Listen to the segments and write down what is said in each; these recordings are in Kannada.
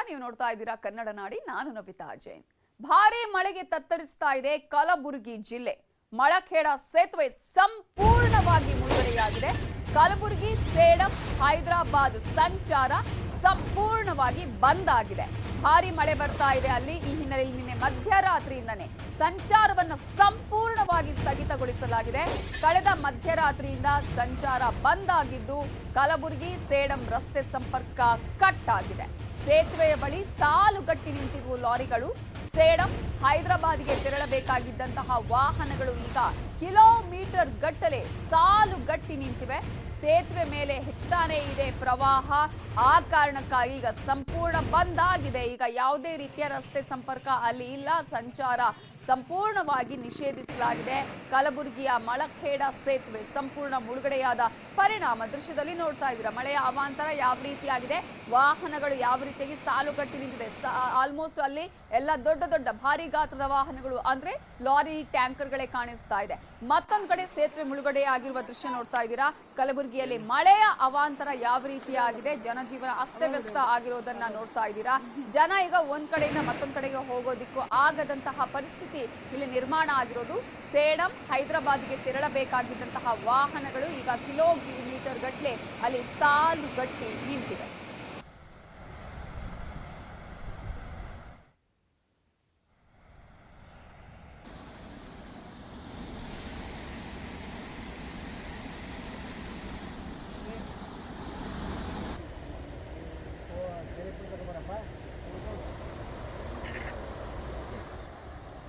ನೀವು ನೋಡ್ತಾ ಇದ್ದೀರಾ ಕನ್ನಡ ನಾಡಿ. ನಾನು ನವಿತಾ ಜೈನ್. ಭಾರಿ ಮಳೆಗೆ ತತ್ತರಿಸ್ತಾ ಇದೆ ಕಲಬುರಗಿ ಜಿಲ್ಲೆ. ಮಳಖೇಡ ಸೇತುವೆ ಸಂಪೂರ್ಣವಾಗಿ ಮುಳುಗಡೆಯಾಗಿದೆ. ಕಲಬುರಗಿ, ಸೇಡಂ, ಹೈದರಾಬಾದ್ ಸಂಚಾರ ಸಂಪೂರ್ಣವಾಗಿ ಬಂದ್ ಆಗಿದೆ. ಭಾರಿ ಮಳೆ ಬರ್ತಾ ಇದೆ ಅಲ್ಲಿ. ಈ ಹಿನ್ನೆಲೆಯಲ್ಲಿ ನಿನ್ನೆ ಮಧ್ಯರಾತ್ರಿಯಿಂದನೇ ಸಂಚಾರವನ್ನು ಸಂಪೂರ್ಣವಾಗಿ ಸ್ಥಗಿತಗೊಳಿಸಲಾಗಿದೆ. ಕಳೆದ ಮಧ್ಯರಾತ್ರಿಯಿಂದ ಸಂಚಾರ ಬಂದ್ ಆಗಿದ್ದು ಕಲಬುರಗಿ ಸೇಡಂ ರಸ್ತೆ ಸಂಪರ್ಕ ಕಟ್ ಆಗಿದೆ. ಸೇತುವೆಯ ಬಳಿ ಸಾಲುಗಟ್ಟಿ ನಿಂತಿರುವ ಲಾರಿಗಳು. ಸೇಡಂ, ಹೈದರಾಬಾದ್ಗೆ ತೆರಳಬೇಕಾಗಿದ್ದಂತಹ ವಾಹನಗಳು ಈಗ ಕಿಲೋಮೀಟರ್ ಗಟ್ಟಲೆ ಸಾಲುಗಟ್ಟಿ ನಿಂತಿವೆ. ಸೇತುವೆ ಮೇಲೆ ಹೆಚ್ಚುತ್ತಾನೆ ಇದೆ ಪ್ರವಾಹ. ಆ ಕಾರಣಕ್ಕಾಗಿ ಈಗ ಸಂಪೂರ್ಣ ಬಂದ್ ಆಗಿದೆ. ಈಗ ಯಾವುದೇ ರೀತಿಯ ರಸ್ತೆ ಸಂಪರ್ಕ ಅಲ್ಲಿ ಇಲ್ಲ. ಸಂಚಾರ ಸಂಪೂರ್ಣವಾಗಿ ನಿಷೇಧಿಸಲಾಗಿದೆ. ಕಲಬುರಗಿಯ ಮಳಖೇಡ ಸೇತುವೆ ಸಂಪೂರ್ಣ ಮುಳುಗಡೆಯಾದ ಪರಿಣಾಮ ದೃಶ್ಯದಲ್ಲಿ ನೋಡ್ತಾ ಇದ್ದೀರಾ. ಮಳೆಯ ಅವಾಂತರ ಯಾವ ರೀತಿಯಾಗಿದೆ, ವಾಹನಗಳು ಯಾವ ರೀತಿಯಾಗಿ ಸಾಲುಗಟ್ಟಿ ನಿಂತಿದೆ. ಆಲ್ಮೋಸ್ಟ್ ಅಲ್ಲಿ ಎಲ್ಲ ದೊಡ್ಡ ದೊಡ್ಡ ಭಾರಿ ಗಾತ್ರದ ವಾಹನಗಳು ಅಂದ್ರೆ ಲಾರಿ, ಟ್ಯಾಂಕರ್ಗಳೇ ಕಾಣಿಸ್ತಾ ಇದೆ. ಮತ್ತೊಂದು ಕಡೆ ಸೇತುವೆ ಮುಳುಗಡೆ ಆಗಿರುವ ದೃಶ್ಯ ನೋಡ್ತಾ ಇದ್ದೀರಾ. ಕಲಬುರಗಿಯಲ್ಲಿ ಮಳೆಯ ಅವಾಂತರ ಯಾವ ರೀತಿಯಾಗಿದೆ, ಜನಜೀವನ ಅಸ್ತವ್ಯಸ್ತ ಆಗಿರೋದನ್ನ ನೋಡ್ತಾ ಇದ್ದೀರಾ. ಜನ ಈಗ ಒಂದ್ ಕಡೆಯಿಂದ ಮತ್ತೊಂದ್ ಕಡೆಗೆ ಹೋಗೋದಿಕ್ಕೂ ಆಗದಂತಹ ಪರಿಸ್ಥಿತಿ ಇಲ್ಲಿ ನಿರ್ಮಾಣ ಆಗಿರೋದು. ಸೇಡಂ, ಹೈದರಾಬಾದ್ಗೆ ತೆರಳಬೇಕಾಗಿದ್ದಂತಹ ವಾಹನಗಳು ಈಗ ಕಿಲೋಮೀಟರ್ ಗಟ್ಟಲೆ ಅಲ್ಲಿ ಸಾಲುಗಟ್ಟಿ ನಿಂತಿವೆ.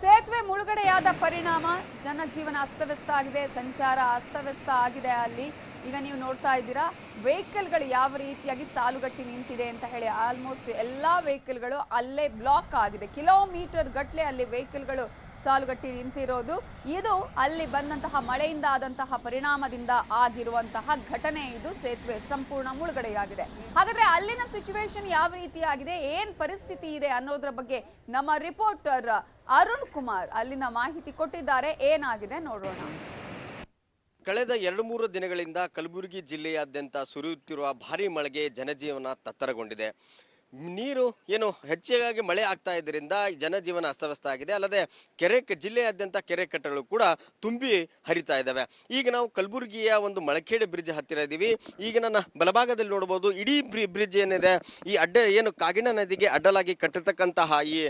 ಸೇತುವೆ ಮುಳುಗಡೆಯಾದ ಪರಿಣಾಮ ಜನಜೀವನ ಅಸ್ತವ್ಯಸ್ತ ಆಗಿದೆ, ಸಂಚಾರ ಅಸ್ತವ್ಯಸ್ತ ಆಗಿದೆ ಅಲ್ಲಿ. ಈಗ ನೀವು ನೋಡ್ತಾ ಇದ್ದೀರಾ ವೆಹಿಕಲ್ಗಳು ಯಾವ ರೀತಿಯಾಗಿ ಸಾಲುಗಟ್ಟಿ ನಿಂತಿದೆ ಅಂತ ಹೇಳಿ. ಆಲ್ಮೋಸ್ಟ್ ಎಲ್ಲಾ ವೆಹಿಕಲ್ಗಳು ಅಲ್ಲೇ ಬ್ಲಾಕ್ ಆಗಿದೆ. ಕಿಲೋಮೀಟರ್ ಗಟ್ಟಲೆ ಅಲ್ಲಿ ವೆಹಿಕಲ್ಗಳು ಸಾಲುಗಟ್ಟಿ ನಿಂತಿರೋದು. ಇದು ಅಲ್ಲಿ ಬಂದಂತಹ ಮಳೆಯಿಂದ ಆದಂತಹ ಪರಿಣಾಮದಿಂದ ಆಗಿರುವಂತಹ ಘಟನೆ. ಇದು ಸೇತುವೆ ಸಂಪೂರ್ಣ ಮುಳುಗಡೆಯಾಗಿದೆ. ಹಾಗಾದ್ರೆ ಅಲ್ಲಿನ ಸಿಚುವೇಶನ್ ಯಾವ ರೀತಿಯಾಗಿದೆ, ಏನ್ ಪರಿಸ್ಥಿತಿ ಇದೆ ಅನ್ನೋದ್ರ ಬಗ್ಗೆ ನಮ್ಮ ರಿಪೋರ್ಟರ್ ಅರುಣ್ ಕುಮಾರ್ ಅಲ್ಲಿನ ಮಾಹಿತಿ ಕೊಟ್ಟಿದ್ದಾರೆ. ಏನಾಗಿದೆ ನೋಡೋಣ. ಕಳೆದ 2-3 ದಿನಗಳಿಂದ ಕಲಬುರಗಿ ಜಿಲ್ಲೆಯಾದ್ಯಂತ ಸುರಿಯುತ್ತಿರುವ ಭಾರಿ ಮಳೆಗೆ ಜನಜೀವನ ತತ್ತರಗೊಂಡಿದೆ. ನೀರು ಏನು ಹೆಚ್ಚಾಗಿ ಮಳೆ ಆಗ್ತಾ ಇದರಿಂದ ಜನಜೀವನ ಅಸ್ತವ್ಯಸ್ತ ಆಗಿದೆ. ಅಲ್ಲದೆ ಜಿಲ್ಲೆಯಾದ್ಯಂತ ಕೆರೆ ಕಟ್ಟೆಗಳು ಕೂಡ ತುಂಬಿ ಹರಿತಾ ಇದ್ದಾವೆ. ಈಗ ನಾವು ಕಲಬುರಗಿಯ ಒಂದು ಮಳಖೇಡ ಬ್ರಿಡ್ಜ್ ಹತ್ತಿರ ಇದ್ದೀವಿ. ಈಗ ನನ್ನ ಬಲಭಾಗದಲ್ಲಿ ನೋಡಬಹುದು ಇಡೀ ಬ್ರಿಡ್ಜ್ ಏನಿದೆ, ಈ ಏನು ಕಾಗಿನ ನದಿಗೆ ಅಡ್ಡಲಾಗಿ ಕಟ್ಟಿರ್ತಕ್ಕಂತಹ ಈ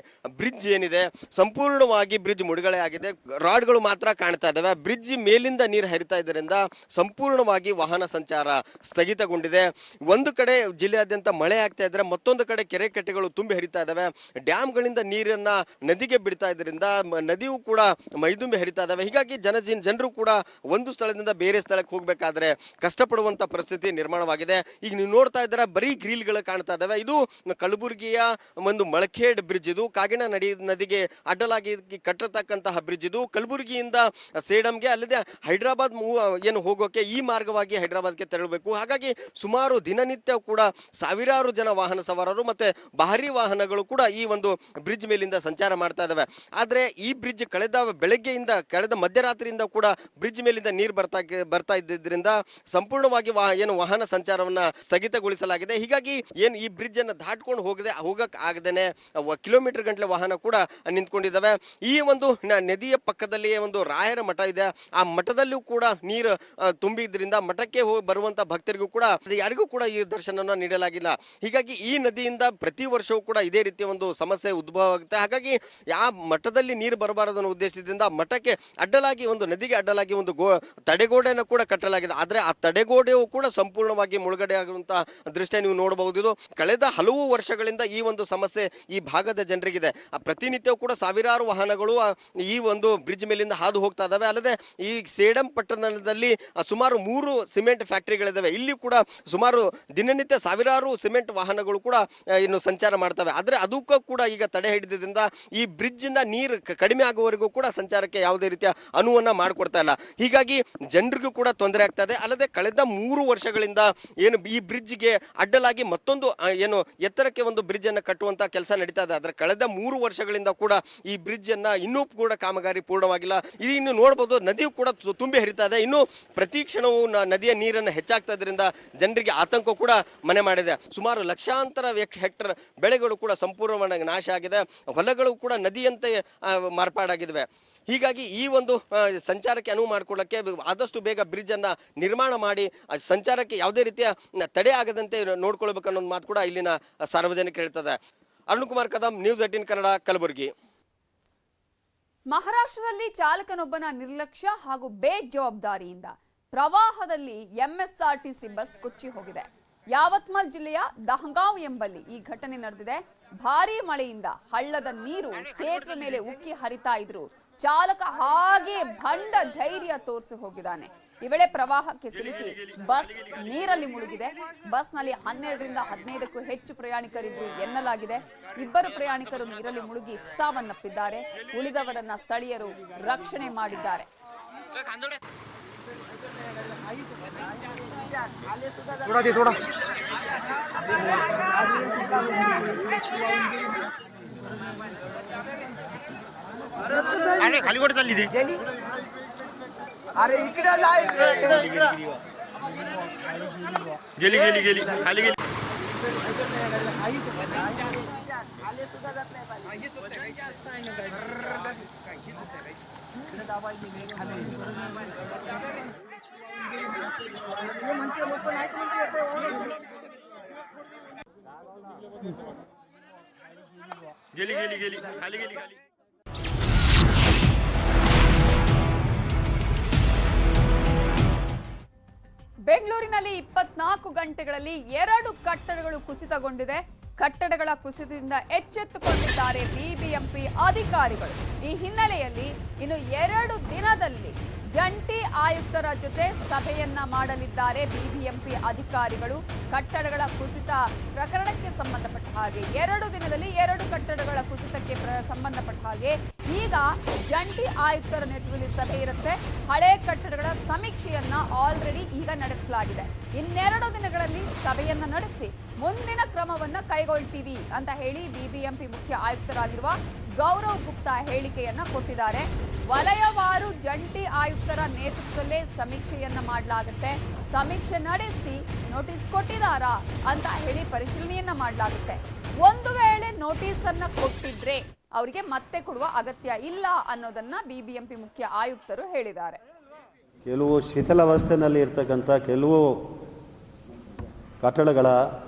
ಬ್ರಿಡ್ಜ್ ಏನಿದೆ ಸಂಪೂರ್ಣವಾಗಿ ಬ್ರಿಡ್ಜ್ ಮುಳುಗಡೆ ಆಗಿದೆ. ರಾಡ್ಗಳು ಮಾತ್ರ ಕಾಣ್ತಾ ಇದ್ದಾವೆ. ಬ್ರಿಡ್ಜ್ ಮೇಲಿಂದ ನೀರು ಹರಿತಾ ಇದರಿಂದ ಸಂಪೂರ್ಣವಾಗಿ ವಾಹನ ಸಂಚಾರ ಸ್ಥಗಿತಗೊಂಡಿದೆ. ಒಂದು ಕಡೆ ಜಿಲ್ಲೆಯಾದ್ಯಂತ ಮಳೆ ಆಗ್ತಾ ಇದ್ರೆ ಮತ್ತೊಂದು ಕಡೆ ಕೆರೆ ಕಟ್ಟೆಗಳು ತುಂಬಿ ಹರಿತಾ ಇದಾವೆ. ಡ್ಯಾಮ್ಗಳಿಂದ ನೀರನ್ನ ನದಿಗೆ ಬಿಡ್ತಾ ಇದರಿಂದ ನದಿಯೂ ಕೂಡ ಮೈದುಂಬಿ ಹರಿತಾ ಇದಾವೆ. ಹೀಗಾಗಿ ಜನರು ಕೂಡ ಒಂದು ಸ್ಥಳದಿಂದ ಬೇರೆ ಸ್ಥಳಕ್ಕೆ ಹೋಗ್ಬೇಕಾದ್ರೆ ಕಷ್ಟಪಡುವಂತ ಪರಿಸ್ಥಿತಿ ನಿರ್ಮಾಣವಾಗಿದೆ. ಈಗ ನೀವು ನೋಡ್ತಾ ಇದ್ದೀರಾ ಬರೀ ಗ್ರಿಲ್ಗಳು ಕಾಣ್ತಾ ಇದಾವೆ. ಇದು ಕಲಬುರಗಿಯ ಒಂದು ಮಳಖೇಡ್ ಬ್ರಿಡ್ಜ್. ಇದು ಕಾಗಿನ ನದಿಗೆ ಅಡ್ಡಲಾಗಿ ಕಟ್ಟಿರ್ತಕ್ಕಂತಹ ಬ್ರಿಡ್ಜ್. ಇದು ಕಲಬುರಗಿಯಿಂದ ಸೇಡಂಗೆ ಅಲ್ಲದೆ ಹೈದರಾಬಾದ್ ಏನು ಹೋಗೋಕೆ ಈ ಮಾರ್ಗವಾಗಿ ಹೈದರಾಬಾದ್ಗೆ ತೆರಳಬೇಕು. ಹಾಗಾಗಿ ಸುಮಾರು ದಿನನಿತ್ಯ ಕೂಡ ಸಾವಿರಾರು ಜನ ವಾಹನ ಸವಾರರು ಮತ್ತೆ ಭಾರಿ ವಾಹನಗಳು ಕೂಡ ಈ ಒಂದು ಬ್ರಿಡ್ಜ್ ಮೇಲಿಂದ ಸಂಚಾರ ಮಾಡ್ತಾ ಇದಾವೆ. ಆದ್ರೆ ಈ ಬ್ರಿಡ್ಜ್ ಕಳೆದ ಮಧ್ಯರಾತ್ರಿಯಿಂದ ಕೂಡ ಬ್ರಿಡ್ಜ್ ಮೇಲಿಂದ ನೀರು ಬರ್ತಾ ಇದ್ದಿದ್ರಿಂದ ಸಂಪೂರ್ಣವಾಗಿ ಏನು ವಾಹನ ಸಂಚಾರವನ್ನ ಸ್ಥಗಿತಗೊಳಿಸಲಾಗಿದೆ. ಹೀಗಾಗಿ ಏನು ಈ ಬ್ರಿಡ್ಜ್ ಅನ್ನು ದಾಟ್ಕೊಂಡು ಹೋಗಕ್ ಆಗದೇನೆ ಕಿಲೋಮೀಟರ್ ಗಂಟಲೆ ವಾಹನ ಕೂಡ ನಿಂತ್ಕೊಂಡಿದ್ದಾವೆ. ಈ ಒಂದು ನದಿಯ ಪಕ್ಕದಲ್ಲಿಯೇ ಒಂದು ರಾಯರ ಮಠ ಇದೆ. ಆ ಮಠದಲ್ಲೂ ಕೂಡ ನೀರು ತುಂಬಿದ್ರಿಂದ ಮಠಕ್ಕೆ ಬರುವಂತ ಭಕ್ತರಿಗೂ ಕೂಡ ಯಾರಿಗೂ ಕೂಡ ಈ ದರ್ಶನವನ್ನು ನೀಡಲಾಗಿಲ್ಲ. ಹೀಗಾಗಿ ಈ ನದಿಯಿಂದ ಪ್ರತಿ ವರ್ಷವೂ ಕೂಡ ಇದೇ ರೀತಿಯ ಒಂದು ಸಮಸ್ಯೆ ಉದ್ಭವ ಆಗುತ್ತೆ. ಹಾಗಾಗಿ ಯಾವ ಮಠದಲ್ಲಿ ನೀರು ಬರಬಾರದು ಅನ್ನೋ ಉದ್ದೇಶದಿಂದ ಮಠಕ್ಕೆ ಅಡ್ಡಲಾಗಿ ಒಂದು ನದಿಗೆ ಅಡ್ಡಲಾಗಿ ಒಂದು ತಡೆಗೋಡೆಯನ್ನು ಕೂಡ ಕಟ್ಟಲಾಗಿದೆ. ಆದ್ರೆ ಆ ತಡೆಗೋಡೆಯು ಕೂಡ ಸಂಪೂರ್ಣವಾಗಿ ಮುಳುಗಡೆ ಆಗುವಂತಹ ದೃಶ್ಯ ನೀವು ನೋಡಬಹುದು. ಇದು ಕಳೆದ ಹಲವು ವರ್ಷಗಳಿಂದ ಈ ಒಂದು ಸಮಸ್ಯೆ ಈ ಭಾಗದ ಜನರಿಗಿದೆ. ಪ್ರತಿನಿತ್ಯವೂ ಕೂಡ ಸಾವಿರಾರು ವಾಹನಗಳು ಈ ಒಂದು ಬ್ರಿಡ್ಜ್ ಮೇಲಿಂದ ಹಾದು ಹೋಗ್ತಾ ಇದಾವೆ. ಅಲ್ಲದೆ ಈ ಸೇಡಂ ಪಟ್ಟಣದಲ್ಲಿ ಸುಮಾರು 3 ಸಿಮೆಂಟ್ ಫ್ಯಾಕ್ಟರಿಗಳಿದಾವೆ. ಇಲ್ಲಿ ಕೂಡ ಸುಮಾರು ದಿನನಿತ್ಯ ಸಾವಿರಾರು ಸಿಮೆಂಟ್ ವಾಹನಗಳು ಕೂಡ ಇನ್ನು ಸಂಚಾರ ಮಾಡ್ತವೆ. ಆದ್ರೆ ಅದಕ್ಕೂ ಕೂಡ ಈಗ ತಡೆ ಹಿಡಿದ್ರಿಂದ ಈ ಬ್ರಿಡ್ಜ್ ನ ನೀರು ಕಡಿಮೆ ಆಗುವವರೆಗೂ ಕೂಡ ಸಂಚಾರಕ್ಕೆ ಯಾವುದೇ ರೀತಿಯ ಅನುವನ್ನ ಮಾಡಿಕೊಡ್ತಾ ಇಲ್ಲ. ಹೀಗಾಗಿ ಜನರಿಗೂ ಕೂಡ ತೊಂದರೆ ಆಗ್ತಾ ಇದೆ. ಅಲ್ಲದೆ ಕಳೆದ 3 ವರ್ಷಗಳಿಂದ ಏನು ಈ ಬ್ರಿಡ್ಜ್ಗೆ ಅಡ್ಡಲಾಗಿ ಮತ್ತೊಂದು ಏನು ಎತ್ತರಕ್ಕೆ ಒಂದು ಬ್ರಿಡ್ಜ್ ಅನ್ನು ಕಟ್ಟುವಂತ ಕೆಲಸ ನಡೀತಾ ಇದೆ. ಆದ್ರೆ ಕಳೆದ 3 ವರ್ಷಗಳಿಂದ ಕೂಡ ಈ ಬ್ರಿಡ್ಜ್ ಅನ್ನ ಇನ್ನೂ ಕೂಡ ಕಾಮಗಾರಿ ಪೂರ್ಣವಾಗಿಲ್ಲ. ಇದು ಇನ್ನು ನೋಡಬಹುದು ನದಿಯು ಕೂಡ ತುಂಬಿ ಹರಿತಾ ಇದೆ. ಇನ್ನು ಪ್ರತಿ ಕ್ಷಣವೂ ನದಿಯ ನೀರನ್ನು ಹೆಚ್ಚಾಗ್ತಾ ಇದರಿಂದ ಜನರಿಗೆ ಆತಂಕ ಕೂಡ ಮನೆ ಮಾಡಿದೆ. ಸುಮಾರು ಲಕ್ಷಾಂತರ ಹೆಕ್ಟರ್ ಬೆಳೆಗಳು ಕೂಡ ಸಂಪೂರ್ಣವಾಗಿ ನಾಶ ಆಗಿದೆ. ಹೊಲಗಳು ಕೂಡ ನದಿಯಂತೆ ಮಾರ್ಪಾಡಾಗಿದ್ದಾವೆ. ಹೀಗಾಗಿ ಈ ಒಂದು ಸಂಚಾರಕ್ಕೆ ಅನುವು ಮಾಡಿಕೊಳ್ಳಕ್ಕೆ ಆದಷ್ಟು ಬೇಗ ಬ್ರಿಡ್ಜನ್ನು ನಿರ್ಮಾಣ ಮಾಡಿ ಸಂಚಾರಕ್ಕೆ ಯಾವುದೇ ರೀತಿಯ ತಡೆ ಆಗದಂತೆ ನೋಡ್ಕೊಳ್ಬೇಕು ಅನ್ನೋ ಮಾತು ಕೂಡ ಇಲ್ಲಿನ ಸಾರ್ವಜನಿಕರು ಹೇಳ್ತದೆ. ಅರುಣ್ ಕುಮಾರ್ ಕದಂ, ನ್ಯೂಸ್ 18 ಕನ್ನಡ, ಕಲಬುರಗಿ. ಮಹಾರಾಷ್ಟ್ರದಲ್ಲಿ ಚಾಲಕನೊಬ್ಬನ ನಿರ್ಲಕ್ಷ್ಯ ಹಾಗೂ ಬೇಜವಾಬ್ದಾರಿಯಿಂದ ಪ್ರವಾಹದಲ್ಲಿ ಎಂಎಸ್ಆರ್ಟಿಸಿ ಬಸ್ ಕೊಚ್ಚಿ ಹೋಗಿದೆ. ಯಾವತ್ಮಲ್ ಜಿಲ್ಲೆಯ ದಹಗಾಂವ್ ಎಂಬಲ್ಲಿ ಈ ಘಟನೆ ನಡೆದಿದೆ. ಭಾರೀ ಮಳೆಯಿಂದ ಹಳ್ಳದ ನೀರು ಸೇತುವೆ ಮೇಲೆ ಉಕ್ಕಿ ಹರಿತಾ ಇದ್ರು ಚಾಲಕ ಹಾಗೆ ಭಂಡ ಧೈರ್ಯ ತೋರಿಸಿ ಹೋಗಿದ್ದಾನೆ. ಈ ವೇಳೆ ಪ್ರವಾಹಕ್ಕೆ ಸಿಲುಕಿ ಬಸ್ ನೀರಲ್ಲಿ ಮುಳುಗಿದೆ. ಬಸ್ನಲ್ಲಿ 12ರಿಂದ 15ಕ್ಕೂ ಹೆಚ್ಚು ಪ್ರಯಾಣಿಕರಿದ್ರು ಎನ್ನಲಾಗಿದೆ. 2 ಪ್ರಯಾಣಿಕರು ನೀರಲ್ಲಿ ಮುಳುಗಿ ಸಾವನ್ನಪ್ಪಿದ್ದಾರೆ. ಉಳಿದವರನ್ನ ಸ್ಥಳೀಯರು ರಕ್ಷಣೆ ಮಾಡಿದ್ದಾರೆ. अरे खाली कुठे चालली ती अरे इकडे जाय गेली गेली गेली खाली गेली खाली सुद्धा जात नाही गेली गेली गेली खाली गेली खाली. ಬೆಂಗಳೂರಿನಲ್ಲಿ 24 ಗಂಟೆಗಳಲ್ಲಿ 2 ಕಟ್ಟಡಗಳು ಕುಸಿತಗೊಂಡಿದೆ. ಕಟ್ಟಡಗಳ ಕುಸಿತದಿಂದ ಎಚ್ಚೆತ್ತುಕೊಂಡಿದ್ದಾರೆ ಬಿಬಿಎಂಪಿ ಅಧಿಕಾರಿಗಳು. ಈ ಹಿನ್ನೆಲೆಯಲ್ಲಿ ಇನ್ನು 2 ದಿನದಲ್ಲಿ ಜಂಟಿ ಆಯುಕ್ತರ ಜೊತೆ ಸಭೆಯನ್ನ ಮಾಡಲಿದ್ದಾರೆ ಬಿಬಿಎಂಪಿ ಅಧಿಕಾರಿಗಳು. ಕಟ್ಟಡಗಳ ಕುಸಿತ ಪ್ರಕರಣಕ್ಕೆ ಸಂಬಂಧಪಟ್ಟ ಹಾಗೆ 2 ದಿನದಲ್ಲಿ 2 ಕಟ್ಟಡಗಳ ಕುಸಿತಕ್ಕೆ ಸಂಬಂಧಪಟ್ಟ ಹಾಗೆ ಈಗ ಜಂಟಿ ಆಯುಕ್ತರ ನೇತೃತ್ವದಲ್ಲಿ ಸಭೆ ಇರುತ್ತೆ. ಹಳೆ ಕಟ್ಟಡಗಳ ಸಮೀಕ್ಷೆಯನ್ನ ಆಲ್ರೆಡಿ ಈಗ ನಡೆಸಲಾಗಿದೆ. ಇನ್ನೆರಡು ದಿನಗಳಲ್ಲಿ ಸಭೆಯನ್ನ ನಡೆಸಿ ಮುಂದಿನ ಕ್ರಮವನ್ನ ಕೈಗೊಳ್ತೀವಿ ಅಂತ ಹೇಳಿ ಬಿಬಿಎಂಪಿ ಮುಖ್ಯ ಆಯುಕ್ತರಾಗಿರುವ ಗೌರವ್ ಗುಪ್ತಾ ಹೇಳಿಕೆಯನ್ನ ಕೊಟ್ಟಿದ್ದಾರೆ. ವಲಯವಾರು ಜಂಟಿ ಆಯುಕ್ತರ ನೇತೃತ್ವದಲ್ಲೇ ಸಮೀಕ್ಷೆಯನ್ನ ಮಾಡಲಾಗುತ್ತೆ. ಸಮೀಕ್ಷೆ ನಡೆಸಿ ನೋಟಿಸ್ ಕೊಟ್ಟಿದ್ದಾರಾ ಅಂತ ಹೇಳಿ ಪರಿಶೀಲನೆಯನ್ನ ಮಾಡಲಾಗುತ್ತೆ. ಒಂದು ವೇಳೆ ನೋಟಿಸ್ ಅನ್ನ ಕೊಟ್ಟಿದ್ರೆ ಅವರಿಗೆ ಮತ್ತೆ ಕೊಡುವ ಅಗತ್ಯ ಇಲ್ಲ ಅನ್ನೋದನ್ನ ಬಿಬಿಎಂಪಿ ಮುಖ್ಯ ಆಯುಕ್ತರು ಹೇಳಿದ್ದಾರೆ. ಕೆಲವು ಶಿಥಿಲಾವಸ್ಥೆಯಲ್ಲಿ ಇರ್ತಕ್ಕಂಥ ಕೆಲವು ಕಟ್ಟಡಗಳ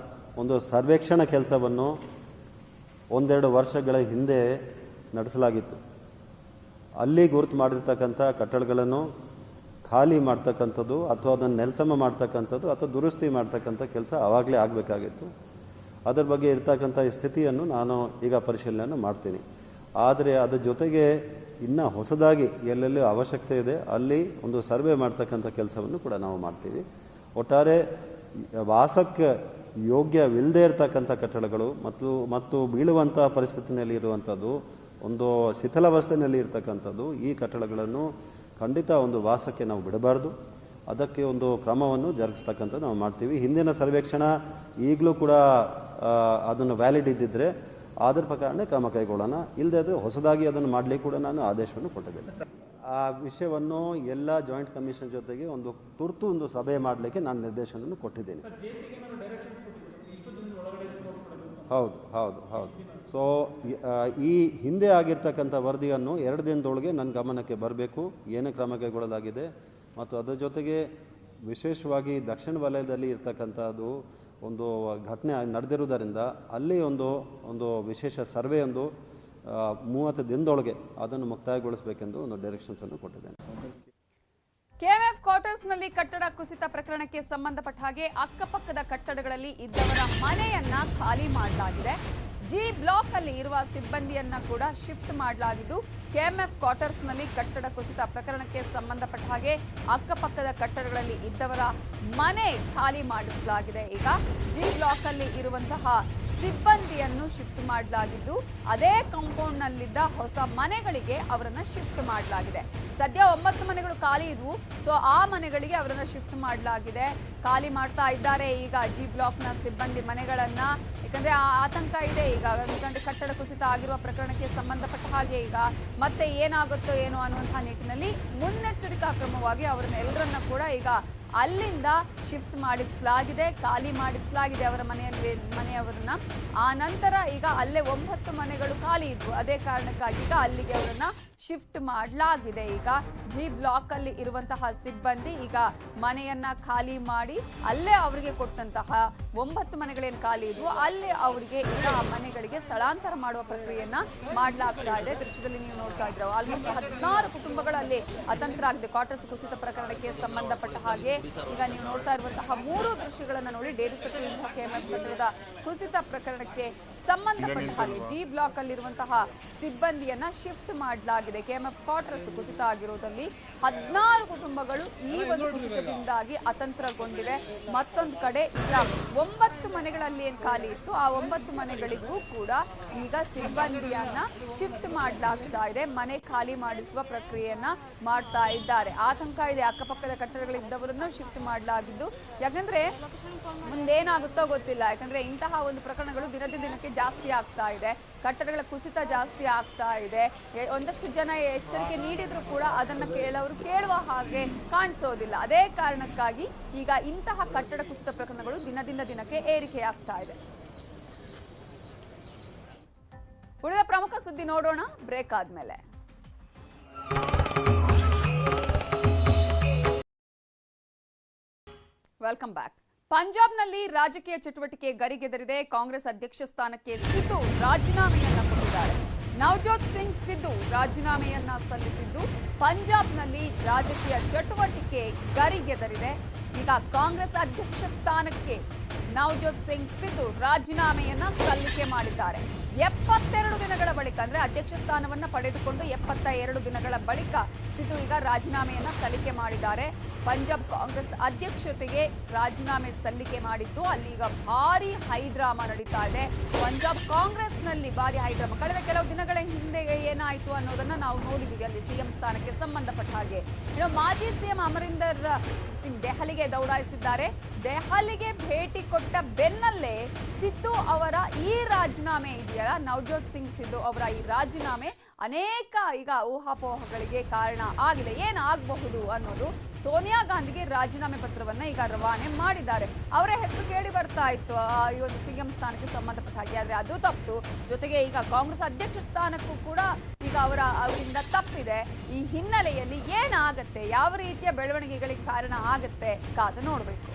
ಒಂದು ಸರ್ವೇಕ್ಷಣಾ ಕೆಲಸವನ್ನು 1-2 ವರ್ಷಗಳ ಹಿಂದೆ ನಡೆಸಲಾಗಿತ್ತು. ಅಲ್ಲಿ ಗುರುತು ಮಾಡಿರ್ತಕ್ಕಂಥ ಕಟ್ಟಡಗಳನ್ನು ಖಾಲಿ ಮಾಡ್ತಕ್ಕಂಥದ್ದು ಅಥವಾ ಅದನ್ನು ನೆಲಸಮ ಮಾಡ್ತಕ್ಕಂಥದ್ದು ಅಥವಾ ದುರಸ್ತಿ ಮಾಡ್ತಕ್ಕಂಥ ಕೆಲಸ ಆವಾಗಲೇ ಆಗಬೇಕಾಗಿತ್ತು. ಅದರ ಬಗ್ಗೆ ಇರ್ತಕ್ಕಂಥ ಸ್ಥಿತಿಯನ್ನು ನಾನು ಈಗ ಪರಿಶೀಲನೆಯನ್ನು ಮಾಡ್ತೀನಿ. ಆದರೆ ಅದರ ಜೊತೆಗೆ ಇನ್ನು ಹೊಸದಾಗಿ ಎಲ್ಲೆಲ್ಲಿ ಅವಶ್ಯಕತೆ ಇದೆ ಅಲ್ಲಿ ಒಂದು ಸರ್ವೆ ಮಾಡ್ತಕ್ಕಂಥ ಕೆಲಸವನ್ನು ಕೂಡ ನಾವು ಮಾಡ್ತೀವಿ. ಒಟ್ಟಾರೆ ವಾಸಕ್ಕೆ ಯೋಗ್ಯವಿಲ್ಲದೆ ಇರತಕ್ಕಂಥ ಕಟ್ಟಡಗಳು ಮತ್ತು ಬೀಳುವಂಥ ಪರಿಸ್ಥಿತಿಯಲ್ಲಿ ಇರುವಂಥದ್ದು, ಒಂದು ಶಿಥಿಲಾವಸ್ಥೆಯಲ್ಲಿ ಇರ್ತಕ್ಕಂಥದ್ದು, ಈ ಕಟ್ಟಡಗಳನ್ನು ಖಂಡಿತ ಒಂದು ವಾಸಕ್ಕೆ ನಾವು ಬಿಡಬಾರ್ದು. ಅದಕ್ಕೆ ಒಂದು ಕ್ರಮವನ್ನು ಜರುಗಿಸ್ತಕ್ಕಂಥದ್ದು ನಾವು ಮಾಡ್ತೀವಿ. ಹಿಂದಿನ ಸರ್ವೇಕ್ಷಣಾ ಈಗಲೂ ಕೂಡ ಅದನ್ನು ವ್ಯಾಲಿಡ್ ಇದ್ದಿದ್ದರೆ ಅದರ ಪ್ರಕಾರನೇ ಕ್ರಮ ಕೈಗೊಳ್ಳೋಣ. ಇಲ್ಲದೇ ಆದರೆ ಹೊಸದಾಗಿ ಅದನ್ನು ಮಾಡಲಿಕ್ಕೆ ಕೂಡ ನಾನು ಆದೇಶವನ್ನು ಕೊಟ್ಟಿದ್ದೇನೆ. ಆ ವಿಷಯವನ್ನು ಎಲ್ಲ ಜಾಯಿಂಟ್ ಕಮಿಷನ್ ಜೊತೆಗೆ ಒಂದು ತುರ್ತು ಒಂದು ಸಭೆ ಮಾಡಲಿಕ್ಕೆ ನಾನು ನಿರ್ದೇಶನವನ್ನು ಕೊಟ್ಟಿದ್ದೇನೆ. ಹೌದು ಹೌದು ಹೌದು. ಸೊ ಈ ಹಿಂದೆ ಆಗಿರ್ತಕ್ಕಂಥ ವರದಿಯನ್ನು 2 ದಿನದೊಳಗೆ ನನ್ನ ಗಮನಕ್ಕೆ ಬರಬೇಕು, ಏನೇ ಕ್ರಮ ಕೈಗೊಳ್ಳಲಾಗಿದೆ. ಮತ್ತು ಅದರ ಜೊತೆಗೆ ವಿಶೇಷವಾಗಿ ದಕ್ಷಿಣ ವಲಯದಲ್ಲಿ ಇರ್ತಕ್ಕಂಥದ್ದು ಒಂದು ಘಟನೆ ನಡೆದಿರುವುದರಿಂದ ಅಲ್ಲಿ ಒಂದು ವಿಶೇಷ ಸರ್ವೆ ಒಂದು 30 ದಿನದೊಳಗೆ ಅದನ್ನು ಮುಕ್ತಾಯಗೊಳಿಸಬೇಕೆಂದು ಒಂದು ಡೈರೆಕ್ಷನ್ಸ್ ಅನ್ನು ಕೊಟ್ಟಿದ್ದೇನೆ. ಕೆಎಂಎಫ್ ಕ್ವಾರ್ಟರ್ಸ್ನಲ್ಲಿ ಕಟ್ಟಡ ಕುಸಿತ ಪ್ರಕರಣಕ್ಕೆ ಸಂಬಂಧಪಟ್ಟ ಹಾಗೆ ಅಕ್ಕಪಕ್ಕದ ಕಟ್ಟಡಗಳಲ್ಲಿ ಇದ್ದವರ ಮನೆಯನ್ನ ಖಾಲಿ ಮಾಡಲಾಗಿದೆ. ಜಿ ಬ್ಲಾಕ್ ಅಲ್ಲಿ ಇರುವ ಸಿಬ್ಬಂದಿಯನ್ನ ಕೂಡ ಶಿಫ್ಟ್ ಮಾಡಲಾಗಿದ್ದು, ಕೆಎಂಎಫ್ ಕ್ವಾರ್ಟರ್ಸ್ನಲ್ಲಿ ಕಟ್ಟಡ ಕುಸಿತ ಪ್ರಕರಣಕ್ಕೆ ಸಂಬಂಧಪಟ್ಟ ಹಾಗೆ ಅಕ್ಕಪಕ್ಕದ ಕಟ್ಟಡಗಳಲ್ಲಿ ಇದ್ದವರ ಮನೆ ಖಾಲಿ ಮಾಡಿಸಲಾಗಿದೆ. ಈಗ ಜಿ ಬ್ಲಾಕ್ ಅಲ್ಲಿ ಇರುವಂತಹ ಸಿಬ್ಬಂದಿಯನ್ನು ಶಿಫ್ಟ್ ಮಾಡಲಾಗಿದ್ದು, ಅದೇ ಕಾಂಪೌಂಡ್ ನಲ್ಲಿದ್ದ ಹೊಸ ಮನೆಗಳಿಗೆ ಅವರನ್ನ ಶಿಫ್ಟ್ ಮಾಡಲಾಗಿದೆ. ಸದ್ಯ 9 ಮನೆಗಳು ಖಾಲಿ ಇದ್ವು. ಸೊ ಆ ಮನೆಗಳಿಗೆ ಅವರನ್ನ ಶಿಫ್ಟ್ ಮಾಡಲಾಗಿದೆ. ಖಾಲಿ ಮಾಡ್ತಾ ಇದ್ದಾರೆ ಈಗ ಜಿ ಬ್ಲಾಕ್ನ ಸಿಬ್ಬಂದಿ ಮನೆಗಳನ್ನ. ಯಾಕಂದ್ರೆ ಆತಂಕ ಇದೆ ಈಗ, ಯಾಕಂದ್ರೆ ಕಟ್ಟಡ ಕುಸಿತ ಆಗಿರುವ ಪ್ರಕರಣಕ್ಕೆ ಸಂಬಂಧಪಟ್ಟ ಹಾಗೆ ಈಗ ಮತ್ತೆ ಏನಾಗುತ್ತೋ ಏನೋ ಅನ್ನುವಂತಹ ನಿಟ್ಟಿನಲ್ಲಿ ಮುನ್ನೆಚ್ಚರಿಕಾ ಕ್ರಮವಾಗಿ ಅವರನ್ನೆಲ್ಲರನ್ನ ಕೂಡ ಈಗ ಅಲ್ಲಿಂದ ಶಿಫ್ಟ್ ಮಾಡಿಸಲಾಗಿದೆ, ಖಾಲಿ ಮಾಡಿಸಲಾಗಿದೆ ಅವರ ಮನೆಯವರನ್ನ. ಆ ನಂತರ ಈಗ ಅಲ್ಲೇ 9 ಮನೆಗಳು ಖಾಲಿ ಇದ್ವು, ಅದೇ ಕಾರಣಕ್ಕಾಗಿ ಈಗ ಅಲ್ಲಿಗೆ ಅವರನ್ನ ಶಿಫ್ಟ್ ಮಾಡಲಾಗಿದೆ. ಈಗ ಜಿ ಬ್ಲಾಕ್ ಅಲ್ಲಿ ಇರುವಂತಹ ಸಿಬ್ಬಂದಿ ಈಗ ಮನೆಯನ್ನ ಖಾಲಿ ಮಾಡಿ ಅಲ್ಲೇ ಅವರಿಗೆ ಕೊಟ್ಟಂತಹ 9 ಮನೆಗಳೇನು ಖಾಲಿ ಇದ್ವು ಅಲ್ಲೇ ಅವರಿಗೆ ಈಗ ಆ ಮನೆಗಳಿಗೆ ಸ್ಥಳಾಂತರ ಮಾಡುವ ಪ್ರಕ್ರಿಯೆಯನ್ನ ಮಾಡಲಾಗ್ತಾ ಇದೆ. ದೃಶ್ಯದಲ್ಲಿ ನೀವು ನೋಡ್ತಾ ಇದ್ದೀರಾ, ಆಲ್ಮೋಸ್ಟ್ 16 ಕುಟುಂಬಗಳು ಅಲ್ಲಿ ಅತಂತ್ರ ಆಗಿದೆ ಕ್ವಾರ್ಟರ್ಸ್ ಕುಸಿತ ಪ್ರಕರಣಕ್ಕೆ ಸಂಬಂಧಪಟ್ಟ ಹಾಗೆ. ಈಗ ನೀವು ನೋಡ್ತಾ ಇರುವಂತಹ 3 ದೃಶ್ಯಗಳನ್ನ ನೋಡಿ, ಡೇರಿ ಸರ್ಕಲ್ KMF ಕಟ್ಟಡದ ಕುಸಿತ ಪ್ರಕರಣಕ್ಕೆ ಸಂಬಂಧಪಟ್ಟ ಹಾಗೆ ಜಿ ಬ್ಲಾಕ್ ಅಲ್ಲಿರುವಂತಹ ಸಿಬ್ಬಂದಿಯನ್ನ ಶಿಫ್ಟ್ ಮಾಡಲಾಗಿದೆ. KMF ಕ್ವಾರ್ಟರ್ಸ್ ಕುಸಿತ ಆಗಿರೋದಲ್ಲಿ 16 ಕುಟುಂಬಗಳು ಈ ಒಂದು ಕುಸಿತದಿಂದಾಗಿ ಅತಂತ್ರಗೊಂಡಿವೆ. ಮತ್ತೊಂದು ಕಡೆ ಈಗ 9 ಮನೆಗಳಲ್ಲಿ ಏನ್ ಖಾಲಿ ಇತ್ತು ಆ 9 ಮನೆಗಳಿಗೂ ಕೂಡ ಈಗ ಸಿಬ್ಬಂದಿಯನ್ನ ಶಿಫ್ಟ್ ಮಾಡಲಾಗ್ತಾ ಇದೆ. ಮನೆ ಖಾಲಿ ಮಾಡಿಸುವ ಪ್ರಕ್ರಿಯೆಯನ್ನ ಮಾಡ್ತಾ ಇದ್ದಾರೆ. ಆತಂಕ ಇದೆ, ಅಕ್ಕಪಕ್ಕದ ಕಟ್ಟಡಗಳಿದ್ದವರನ್ನು ಶಿಫ್ಟ್ ಮಾಡಲಾಗಿದ್ದು. ಯಾಕಂದ್ರೆ ಮುಂದೇನಾಗುತ್ತೋ ಗೊತ್ತಿಲ್ಲ, ಯಾಕಂದ್ರೆ ಇಂತಹ ಒಂದು ಪ್ರಕರಣಗಳು ದಿನದಿಂದ ದಿನಕ್ಕೆ ಜಾಸ್ತಿ ಆಗ್ತಾ ಇದೆ, ಕಟ್ಟಡಗಳ ಕುಸಿತ ಜಾಸ್ತಿ ಆಗ್ತಾ ಇದೆ. ಒಂದಷ್ಟು ಜನ ಎಚ್ಚರಿಕೆ ನೀಡಿದ್ರು ಕೂಡ ಅದನ್ನ ಕೇಳುವ ಹಾಗೆ ಕಾಣಿಸೋದಿಲ್ಲ. ಅದೇ ಕಾರಣಕ್ಕಾಗಿ ಈಗ ಇಂತಹ ಕಟ್ಟಡ ಕುಸಿತ ಪ್ರಕರಣಗಳು ದಿನದಿಂದ ದಿನಕ್ಕೆ ಏರಿಕೆಯಾಗ್ತಾ ಇದೆ. ಉಳಿದ ಪ್ರಮುಖ ಸುದ್ದಿ ನೋಡೋಣ ಬ್ರೇಕ್ ಆದ್ಮೇಲೆ. Welcome back. ಪಂಜಾಬ್ನಲ್ಲಿ ರಾಜಕೀಯ ಚಟುವಟಿಕೆ ಗರಿಗೆದರಿದೆ. ಕಾಂಗ್ರೆಸ್ ಅಧ್ಯಕ್ಷ ಸ್ಥಾನಕ್ಕೆ ಸಿದ್ದು ರಾಜೀನಾಮೆಯನ್ನ ಕೊಟ್ಟಿದ್ದಾರೆ. ನವಜೋತ್ ಸಿಂಗ್ ಸಿದ್ದು ರಾಜೀನಾಮೆಯನ್ನ ಸಲ್ಲಿಸಿದ್ದು ಪಂಜಾಬ್ನಲ್ಲಿ ರಾಜಕೀಯ ಚಟುವಟಿಕೆ ಗರಿಗೆದರಿದೆ. ಈಗ ಕಾಂಗ್ರೆಸ್ ಅಧ್ಯಕ್ಷ ಸ್ಥಾನಕ್ಕೆ ನವಜೋತ್ ಸಿಂಗ್ ಸಿದ್ದು ರಾಜೀನಾಮೆಯನ್ನ ಸಲ್ಲಿಕೆ ಮಾಡಿದ್ದಾರೆ. 72 ದಿನಗಳ ಬಳಿಕ, ಅಂದ್ರೆ ಅಧ್ಯಕ್ಷ ಸ್ಥಾನವನ್ನ ಪಡೆದುಕೊಂಡು 72 ದಿನಗಳ ಬಳಿಕ ಸಿದ್ದು ಈಗ ರಾಜೀನಾಮೆಯನ್ನ ಸಲ್ಲಿಕೆ ಮಾಡಿದ್ದಾರೆ. ಪಂಜಾಬ್ ಕಾಂಗ್ರೆಸ್ ಅಧ್ಯಕ್ಷತೆಗೆ ರಾಜೀನಾಮೆ ಸಲ್ಲಿಕೆ ಮಾಡಿದ್ದು ಅಲ್ಲಿ ಈಗ ಭಾರಿ ಹೈಡ್ರಾಮಾ ನಡೀತಾ ಇದೆ. ಪಂಜಾಬ್ ಕಾಂಗ್ರೆಸ್ನಲ್ಲಿ ಭಾರಿ ಹೈಡ್ರಾಮಾ. ಕಳೆದ ಕೆಲವು ದಿನಗಳ ಹಿಂದೆ ಏನಾಯಿತು ಅನ್ನೋದನ್ನ ನಾವು ನೋಡಿದೀವಿ. ಅಲ್ಲಿ ಸಿಎಂ ಸ್ಥಾನಕ್ಕೆ ಸಂಬಂಧಪಟ್ಟ ಹಾಗೆ ಮಾಜಿ ಸಿಎಂ ಅಮರಿಂದರ್ ಸಿಂಗ್ ದೆಹಲಿಗೆ ದೌಡಾಯಿಸಿದ್ದಾರೆ. ದೆಹಲಿಗೆ ಭೇಟಿ ಕೊಟ್ಟ ಬೆನ್ನಲ್ಲೇ ಸಿದ್ದು ಅವರ ಈ ರಾಜೀನಾಮೆ ಇದೆಯಲ್ಲ, ನವಜೋತ್ ಸಿಂಗ್ ಸಿದ್ದು ಅವರ ಈ ರಾಜೀನಾಮೆ ಅನೇಕ ಈಗ ಊಹಾಪೋಹಗಳಿಗೆ ಕಾರಣ ಆಗಿದೆ. ಏನಾಗಬಹುದು ಅನ್ನೋದು. ಸೋನಿಯಾ ಗಾಂಧಿಗೆ ರಾಜೀನಾಮೆ ಪತ್ರವನ್ನ ಈಗ ರವಾನೆ ಮಾಡಿದ್ದಾರೆ. ಅವರ ಹೆಸರು ಕೇಳಿ ಬರ್ತಾ ಇತ್ತು ಈ ಒಂದು ಸಿಎಂ ಸ್ಥಾನಕ್ಕೆ ಸಂಬಂಧಪಟ್ಟ ಹಾಗೆ, ಆದ್ರೆ ಅದು ತಪ್ಪು. ಜೊತೆಗೆ ಈಗ ಕಾಂಗ್ರೆಸ್ ಅಧ್ಯಕ್ಷ ಸ್ಥಾನಕ್ಕೂ ಕೂಡ ಈಗ ಅವರಿಂದ ತಪ್ಪಿದೆ. ಈ ಹಿನ್ನೆಲೆಯಲ್ಲಿ ಏನಾಗತ್ತೆ, ಯಾವ ರೀತಿಯ ಬೆಳವಣಿಗೆಗಳಿಗೆ ಕಾರಣ ಆಗತ್ತೆ ಕಾದು ನೋಡಬೇಕು.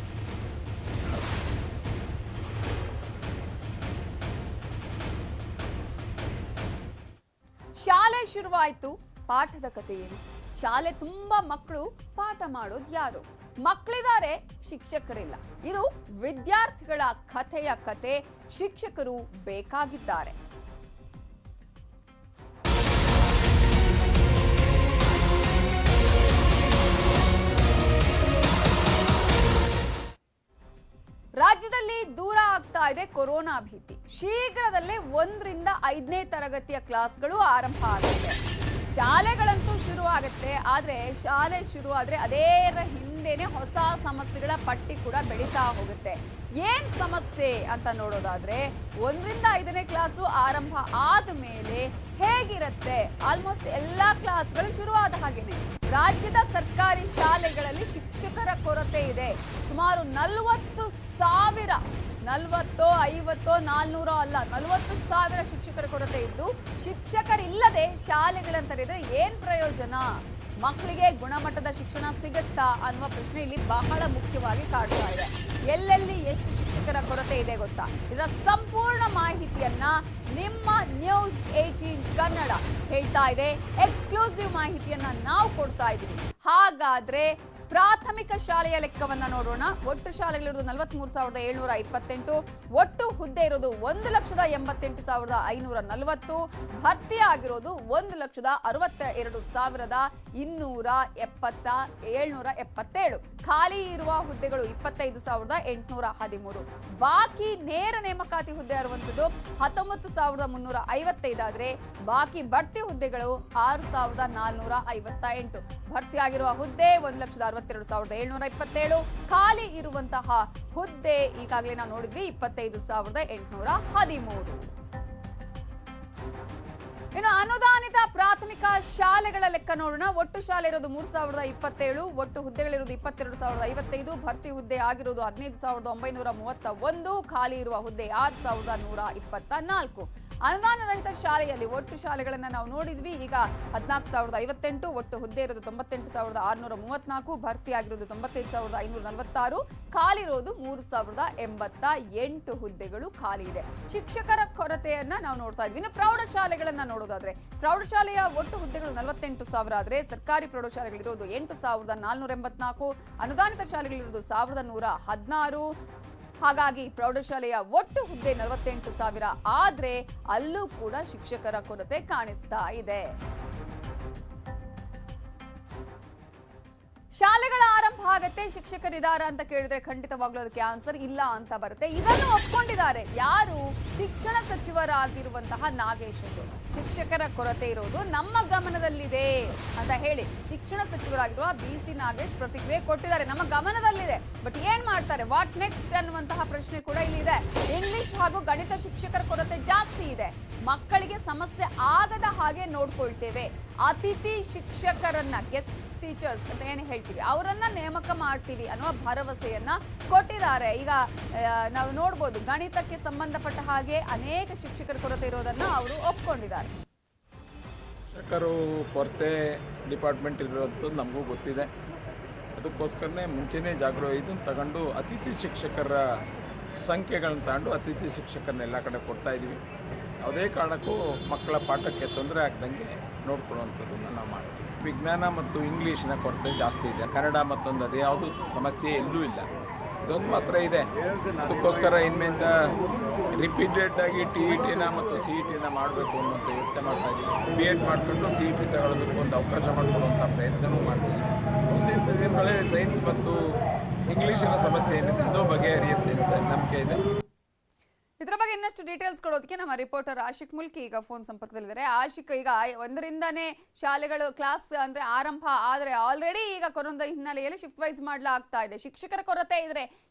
ಶಾಲೆ ಶುರುವಾಯಿತು, ಪಾಠದ ಕಥೆ ಏನು? ಶಾಲೆ ತುಂಬಾ ಮಕ್ಕಳು, ಪಾಠ ಮಾಡೋದು ಯಾರು? ಮಕ್ಕಳಿದ್ದಾರೆ, ಶಿಕ್ಷಕರಿಲ್ಲ. ಇದು ವಿದ್ಯಾರ್ಥಿಗಳ ಕಥೆಯ ಕತೆ. ಶಿಕ್ಷಕರು ಬೇಕಾಗಿದ್ದಾರೆ. ರಾಜ್ಯದಲ್ಲಿ ದೂರ ಆಗ್ತಾ ಇದೆ ಕೊರೋನಾ ಭೀತಿ. ಶೀಘ್ರದಲ್ಲೇ 1 ರಿಂದ 5ನೇ ತರಗತಿಯ ಕ್ಲಾಸ್ಗಳು ಆರಂಭ ಆಗುತ್ತೆ. ಶಾಲೆಗಳಂತೂ ಶುರು ಆಗುತ್ತೆ. ಆದ್ರೆ ಶಾಲೆ ಶುರು ಆದ್ರೆ ಅದೇರ ಹಿಂದೆನೆ ಹೊಸ ಸಮಸ್ಯೆಗಳ ಪಟ್ಟಿ ಕೂಡ ಬೆಳೀತಾ ಹೋಗುತ್ತೆ. ಏನ್ ಸಮಸ್ಯೆ ಅಂತ ನೋಡೋದಾದ್ರೆ, 1 ರಿಂದ 5ನೇ ಕ್ಲಾಸು ಆರಂಭ ಆದ ಮೇಲೆ ಹೇಗಿರುತ್ತೆ? ಆಲ್ಮೋಸ್ಟ್ ಎಲ್ಲಾ ಕ್ಲಾಸ್ಗಳು ಶುರುವಾದ ಹಾಗೇನೆ ರಾಜ್ಯದ ಸರ್ಕಾರಿ ಶಾಲೆಗಳಲ್ಲಿ ಶಿಕ್ಷಕರ ಕೊರತೆ ಇದೆ. ಸುಮಾರು 40,000 40 50 400 ಅಲ್ಲ, 40,000 ಶಿಕ್ಷಕರ ಕೊರತೆ ಇದ್ದು, ಶಿಕ್ಷಕರಿಲ್ಲದೆ ಶಾಲೆಗಳನ್ನು ತೆರೆದ್ರೆ ಏನ್ ಪ್ರಯೋಜನ? ಮಕ್ಕಳಿಗೆ ಗುಣಮಟ್ಟದ ಶಿಕ್ಷಣ ಸಿಗುತ್ತಾ ಅನ್ನುವ ಪ್ರಶ್ನೆ ಇಲ್ಲಿ ಬಹಳ ಮುಖ್ಯವಾಗಿ ಕಾಡ್ತಾ ಇದೆ. ಎಲ್ಲೆಲ್ಲಿ ಎಷ್ಟು ಶಿಕ್ಷಕರ ಕೊರತೆ ಇದೆ ಗೊತ್ತಾ? ಇದರ ಸಂಪೂರ್ಣ ಮಾಹಿತಿಯನ್ನ ನಿಮ್ಮ ನ್ಯೂಸ್ 18 ಕನ್ನಡ ಹೇಳ್ತಾ ಇದೆ. ಎಕ್ಸ್ಕ್ಲೂಸಿವ್ ಮಾಹಿತಿಯನ್ನ ನಾವು ಕೊಡ್ತಾ ಇದ್ದೀವಿ. ಹಾಗಾದ್ರೆ ಪ್ರಾಥಮಿಕ ಶಾಲೆಯ ಲೆಕ್ಕವನ್ನ ನೋಡೋಣ. ಒಟ್ಟು ಶಾಲೆಗಳಿರೋದು 43,728, ಒಟ್ಟು ಹುದ್ದೆ ಇರೋದು 1,88,540, ಭರ್ತಿ ಆಗಿರೋದು 1,62,277, ಖಾಲಿ ಇರುವ ಹುದ್ದೆಗಳು 25,813, ಬಾಕಿ ನೇರ ನೇಮಕಾತಿ ಹುದ್ದೆ ಇರುವಂತದ್ದು 19,355 ಆದ್ರೆ ಬಾಕಿ ಬಡ್ತಿ ಹುದ್ದೆಗಳು 6,458. ಭರ್ತಿಯಾಗಿರುವ ಹುದ್ದೆ 1,62,727, ಖಾಲಿ ಇರುವಂತಹ ಹುದ್ದೆ ಈಗಾಗಲೇ ನಾವು ನೋಡಿದ್ವಿ 25,813. ಇನ್ನು ಅನುದಾನಿತ ಪ್ರಾಥಮಿಕ ಶಾಲೆಗಳ ಲೆಕ್ಕ ನೋಡೋಣ. ಒಟ್ಟು ಶಾಲೆ ಇರೋದು 3027, ಒಟ್ಟು ಹುದ್ದೆಗಳಿರೋದು 22,055, ಭರ್ತಿ ಹುದ್ದೆ ಆಗಿರೋದು 15,931, ಖಾಲಿ ಇರುವ ಹುದ್ದೆ 6,124. ಅನುದಾನ ರಹಿತ ಶಾಲೆಯಲ್ಲಿ ಒಟ್ಟು ಶಾಲೆಗಳನ್ನ ನಾವು ನೋಡಿದ್ವಿ. ಈಗ 14,058, ಒಟ್ಟು ಹುದ್ದೆ ಇರೋದು 98,634, ಭರ್ತಿ ಆಗಿರೋದು 95,546, ಖಾಲಿ ಇರೋದು 3,088 ಹುದ್ದೆಗಳು ಖಾಲಿ ಇದೆ. ಶಿಕ್ಷಕರ ಕೊರತೆಯನ್ನ ನಾವು ನೋಡ್ತಾ ಇದ್ವಿ. ಇನ್ನು ಪ್ರೌಢಶಾಲೆಗಳನ್ನ ನೋಡೋದಾದ್ರೆ ಪ್ರೌಢಶಾಲೆಯ ಒಟ್ಟು ಹುದ್ದೆಗಳು 48,000 ಆದ್ರೆ ಸರ್ಕಾರಿ ಪ್ರೌಢಶಾಲೆಗಳಿರೋದು 8,484, ಅನುದಾನಿತ ಶಾಲೆಗಳಿರೋದು 1,116. ಹಾಗಾಗಿ ಪ್ರೌಢಶಾಲೆಯ ಒಟ್ಟು ಹುದ್ದೆ 48,000 ಆದ್ರೆ ಅಲ್ಲೂ ಕೂಡ ಶಿಕ್ಷಕರ ಕೊರತೆ ಕಾಣಿಸ್ತಾ ಇದೆ. ಶಾಲೆಗಳ ಆರಂಭ ಆಗತ್ತೆ, ಶಿಕ್ಷಕರಿದಾರ ಅಂತ ಕೇಳಿದ್ರೆ ಖಂಡಿತವಾಗ್ಲೂ ಅದಕ್ಕೆ ಆನ್ಸರ್ ಇಲ್ಲ ಅಂತ ಬರುತ್ತೆ. ಇದನ್ನು ಒಪ್ಕೊಂಡಿದ್ದಾರೆ ಯಾರು? ಶಿಕ್ಷಣ ಸಚಿವರಾಗಿರುವಂತಹ ನಾಗೇಶ್ ಅವರು. ಶಿಕ್ಷಕರ ಕೊರತೆ ಇರೋದು ನಮ್ಮ ಗಮನದಲ್ಲಿದೆ ಅಂತ ಹೇಳಿ ಶಿಕ್ಷಣ ಸಚಿವರಾಗಿರುವ BC ನಾಗೇಶ್ ಪ್ರತಿಕ್ರಿಯೆ ಕೊಟ್ಟಿದ್ದಾರೆ. ನಮ್ಮ ಗಮನದಲ್ಲಿದೆ, ಬಟ್ ಏನ್ ಮಾಡ್ತಾರೆ, ವಾಟ್ ನೆಕ್ಸ್ಟ್ ಅನ್ನುವಂತಹ ಪ್ರಶ್ನೆ ಕೂಡ ಇಲ್ಲಿದೆ. ಇಂಗ್ಲಿಷ್ ಹಾಗೂ ಗಣಿತ ಶಿಕ್ಷಕರ ಕೊರತೆ ಜಾಸ್ತಿ ಇದೆ. ಮಕ್ಕಳಿಗೆ ಸಮಸ್ಯೆ ಆಗದ ಹಾಗೆ ನೋಡ್ಕೊಳ್ತೇವೆ. ಅತಿಥಿ ಶಿಕ್ಷಕರನ್ನ, ಗೆಸ್ಟ್ ಟೀಚರ್ಸ್ ಅಂತ ಏನು ಹೇಳ್ತೀವಿ, ಅವರನ್ನ ನೇಮಕ ಮಾಡ್ತೀವಿ ಅನ್ನುವ ಭರವಸೆಯನ್ನ ಕೊಟ್ಟಿದ್ದಾರೆ. ಈಗ ನಾವು ನೋಡ್ಬೋದು, ಗಣಿತಕ್ಕೆ ಸಂಬಂಧಪಟ್ಟ ಹಾಗೆ ಅನೇಕ ಶಿಕ್ಷಕರ ಕೊರತೆ ಇರೋದನ್ನ ಅವರು ಒಪ್ಕೊಂಡಿದ್ದಾರೆ. ಶಿಕ್ಷಕರು ಕೊರತೆ ಡಿಪಾರ್ಟ್ಮೆಂಟ್ ಇರೋದು ನಮಗೂ ಗೊತ್ತಿದೆ. ಅದಕ್ಕೋಸ್ಕರನೇ ಮುಂಚೆನೇ ಇದನ್ನು ತಗೊಂಡು ಅತಿಥಿ ಶಿಕ್ಷಕರ ಸಂಖ್ಯೆಗಳನ್ನ ತಗೊಂಡು ಅತಿಥಿ ಶಿಕ್ಷಕರನ್ನ ಎಲ್ಲ ಕಡೆ ಕೊಡ್ತಾ ಇದ್ದೀವಿ. ಯಾವುದೇ ಕಾರಣಕ್ಕೂ ಮಕ್ಕಳ ಪಾಠಕ್ಕೆ ತೊಂದರೆ ಆಗದಂಗೆ ನೋಡ್ಕೊಳ್ಳುವಂಥದ್ದನ್ನು ನಾವು ಮಾಡ್ತೀವಿ. ವಿಜ್ಞಾನ ಮತ್ತು ಇಂಗ್ಲೀಷಿನ ಕೊರತೆ ಜಾಸ್ತಿ ಇದೆ. ಕನ್ನಡ ಮತ್ತೊಂದು ಅದು ಯಾವುದು ಸಮಸ್ಯೆ ಎಲ್ಲೂ ಇಲ್ಲ, ಇದೊಂದು ಮಾತ್ರ ಇದೆ. ಅದಕ್ಕೋಸ್ಕರ ಇನ್ಮೇಲಿಂದ ರಿಪೀಟೆಡ್ ಆಗಿ TET ಮತ್ತು CET ಮಾಡಬೇಕು ಅನ್ನೋಂಥ ಯೋಚನೆ ಮಾಡ್ತಾ ಇದ್ದೀವಿ. BEd ಮಾಡಿಕೊಂಡು CET ತಗೊಳ್ಳೋದಕ್ಕೆ ಒಂದು ಅವಕಾಶ ಮಾಡಿಕೊಡುವಂಥ ಪ್ರಯತ್ನವೂ ಮಾಡ್ತೀವಿ. ಮುಂದಿನ ದಿನಗಳಲ್ಲಿ ಸೈನ್ಸ್ ಮತ್ತು ಇಂಗ್ಲೀಷಿನ ಸಮಸ್ಯೆ ಏನಿದೆ ಅದು ಬಗೆಹರಿಯುತ್ತೆ ಅಂತ ನಂಬಿಕೆ ಇದೆ. ಇದರ ಬಗ್ಗೆ ಇನ್ನಷ್ಟು ಡೀಟೇಲ್ಸ್ ಕೊಡೋದಕ್ಕೆ ನಮ್ಮ ರಿಪೋರ್ಟರ್ ಆಶಿಕ್ ಮುಲ್ಕಿ ಈಗ ಫೋನ್ ಸಂಪರ್ಕದಲ್ಲಿದ್ದಾರೆ. ಆಶಿಕ್, ಈಗ 1ರಿಂದನೇ ಶಾಲೆಗಳು ಕ್ಲಾಸ್ ಅಂದ್ರೆ ಆರಂಭ ಆದ್ರೆ ಆಲ್ರೆಡಿ ಈಗ ಕೊರೋನಾ ಹಿನ್ನೆಲೆಯಲ್ಲಿ ಶಿಫ್ಟ್ ವೈಸ್ ಮಾಡ್ಲಾಗ್ತಾ ಇದೆ. ಶಿಕ್ಷಕರ ಕೊರತೆ ಇದ್ರೆ